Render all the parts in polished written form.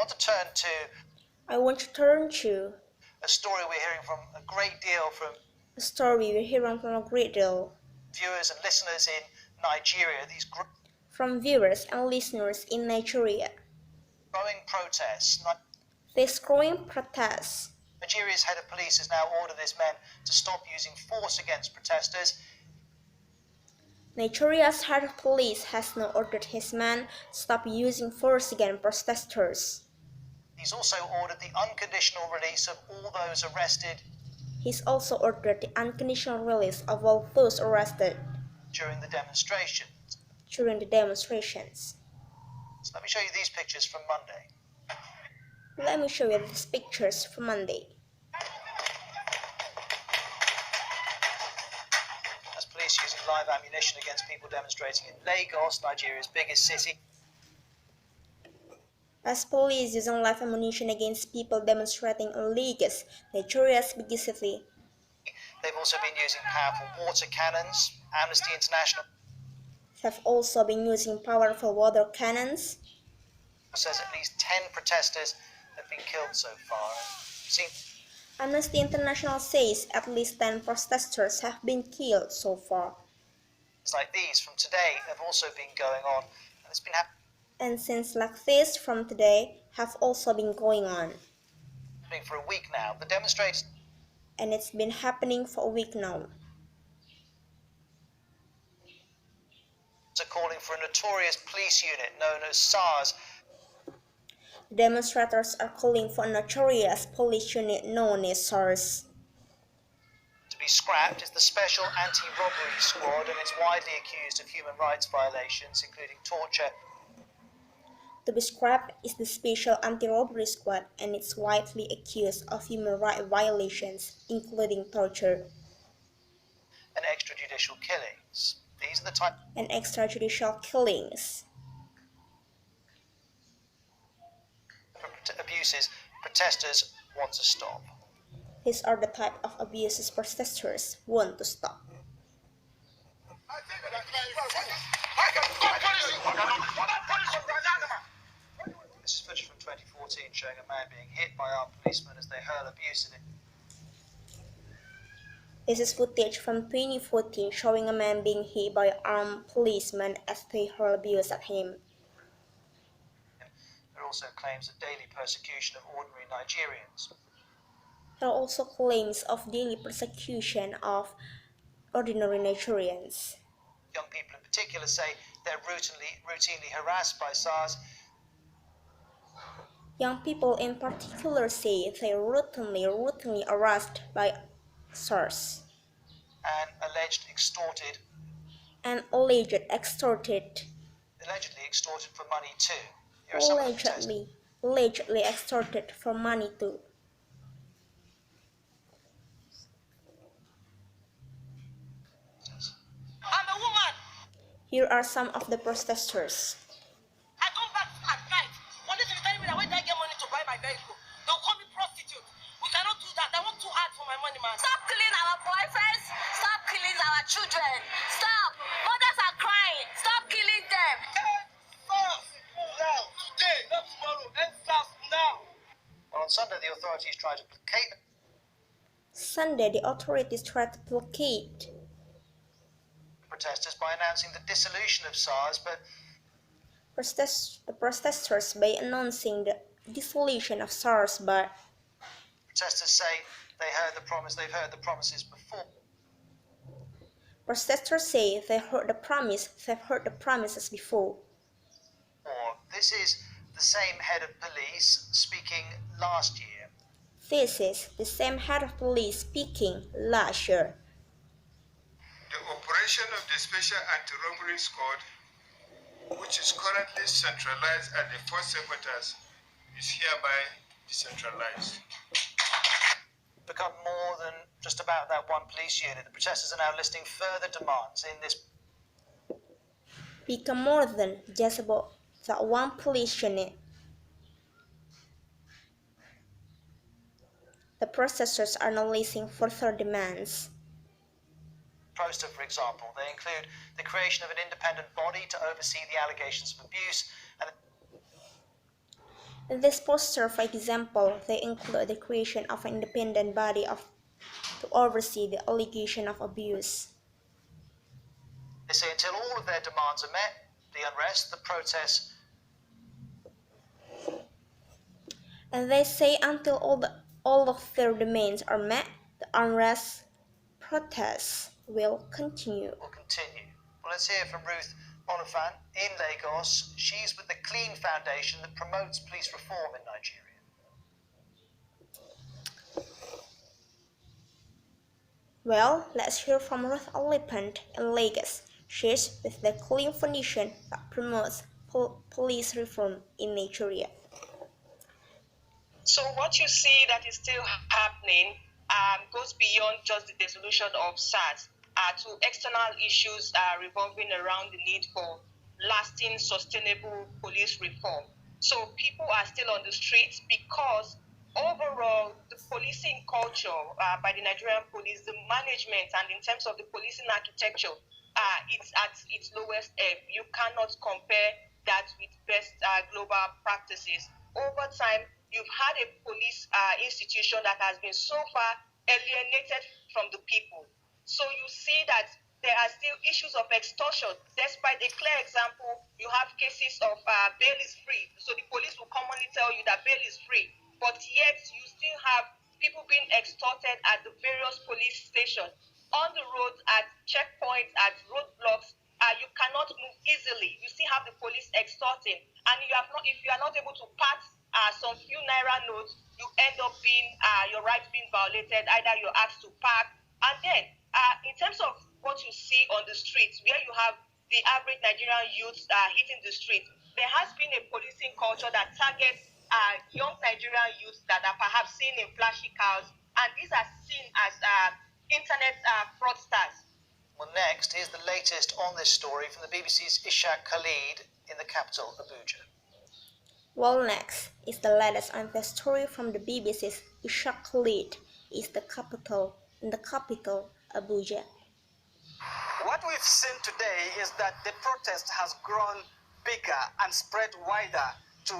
want to turn to I want to turn to a story we're hearing from a great deal from a story we're hearing from a great deal viewers and listeners in Nigeria. These from viewers and listeners in Nigeria. growing protests. This growing protest. Nigeria's head of police has now ordered his men to stop using force against protesters. Nigeria's head of police has now ordered his men to stop using force against protesters. He's also ordered the unconditional release of all those arrested. He's also ordered the unconditional release of all those arrested during the demonstrations. So let me show you these pictures from Monday. Let me show you these pictures from Monday. As police using live ammunition against people demonstrating in Lagos, Nigeria's biggest city. As police using live ammunition against people demonstrating in Lagos, Nigeria's biggest city. They've also been using powerful water cannons. Amnesty International have also been using powerful water cannons. Says at least 10 protesters have been killed so far. Amnesty International says at least 10 protesters have been killed so far. It's like these from today have also been going on, and it's been happening. And scenes like this from today have also been going on. For a week now, the demonstrators. And it's been happening for a week now. Are calling for a notorious police unit known as SARS. The demonstrators are calling for a notorious police unit known as SARS. To be scrapped is the Special Anti-Robbery Squad, and it's widely accused of human rights violations, including torture. To be scrapped is the Special Anti-Robbery Squad, and it's widely accused of human rights violations, including torture and extrajudicial killings. These are the type and extrajudicial killings. Abuses protesters want to stop. These are the type of abuses protesters want to stop. This is footage from 2014 showing a man being hit by armed policemen as they hurl abuse at him. This is footage from 2014 showing a man being hit by armed policemen as they hurl abuse at him. There are also claims of daily persecution of ordinary Nigerians. There are also claims of daily persecution of ordinary Nigerians. Young people in particular say they're routinely harassed by SARS. Young people in particular say they are routinely harassed by SARS. And allegedly extorted for money too. Allegedly extorted for money too. I'm a woman. Here are some of the protesters. I come back at night. Police will tell me that when I get money to buy my vehicle, they'll call me prostitute. We cannot do that. I want too hard for my money, man. Stop killing our boyfriends. Stop killing our children. Stop. Mothers are crying. Stop killing them. Today, not tomorrow. End SARS now. Well, on Sunday, the authorities tried to placate protesters by announcing the dissolution of SARS, but the protesters by announcing the dissolution of SARS, but protesters say they've heard the promises before. Protesters say they've heard the promises before. This is the same head of police speaking last year. This is the same head of police speaking last year. The operation of the Special Anti-Robbery Squad, which is currently centralized at the First Headquarters, is hereby decentralized. Become more than just about that one police unit. The protesters are now listing further demands in this. Become more than just about that one police unit. The protesters are now listing further demands. Poster, for example, they include the creation of an independent body to oversee the allegations of abuse. In this poster, for example, they include the creation of an independent body to oversee the allegation of abuse. They say until all of their demands are met, the unrest, the protests, And they say until all of their demands are met, the unrest protests will continue. will continue. Well, let's hear from Ruth Onofan in Lagos. She's with the Clean Foundation that promotes police reform in Nigeria. Well, let's hear from Ruth Onofan in Lagos. She's with the Clean Foundation that promotes police reform in Nigeria. So what you see that is still happening goes beyond just the dissolution of SARS to external issues revolving around the need for lasting, sustainable police reform. So people are still on the streets because overall the policing culture by the Nigerian police, the management, and in terms of the policing architecture, it's at its lowest ebb. You cannot compare that with best global practices. Over time, you've had a police institution that has been so far alienated from the people. So you see that there are still issues of extortion. Despite a clear example, you have cases of bail is free. So the police will commonly tell you that bail is free, but yet you still have people being extorted at the various police stations, on the roads, at checkpoints, at roadblocks. You cannot move easily. You still have the police extorting, and if you are not able to part some few naira notes, you end up being your rights being violated. Either you're asked to park, and then in terms of what you see on the streets, where you have the average Nigerian youth hitting the streets, there has been a policing culture that targets young Nigerian youths that are perhaps seen in flashy cars, and these are seen as internet fraudsters. Well, next, here's the latest on this story from the BBC's Ishaq Khalid in the capital, Abuja. Well, next is the latest on the story from the BBC's Ishaq Khalid in the capital, Abuja. What we've seen today is that the protest has grown bigger and spread wider to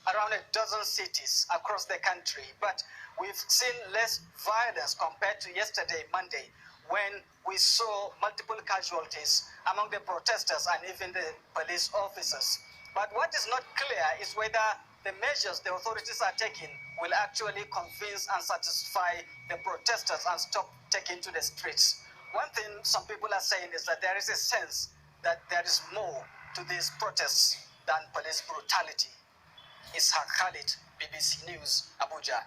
around a dozen cities across the country. But we've seen less violence compared to yesterday, Monday, when we saw multiple casualties among the protesters and even the police officers. But what is not clear is whether the measures the authorities are taking will actually convince and satisfy the protesters and stop taking to the streets. One thing some people are saying is that there is a sense that there is more to these protests than police brutality. Ishaq Khalid, BBC News, Abuja.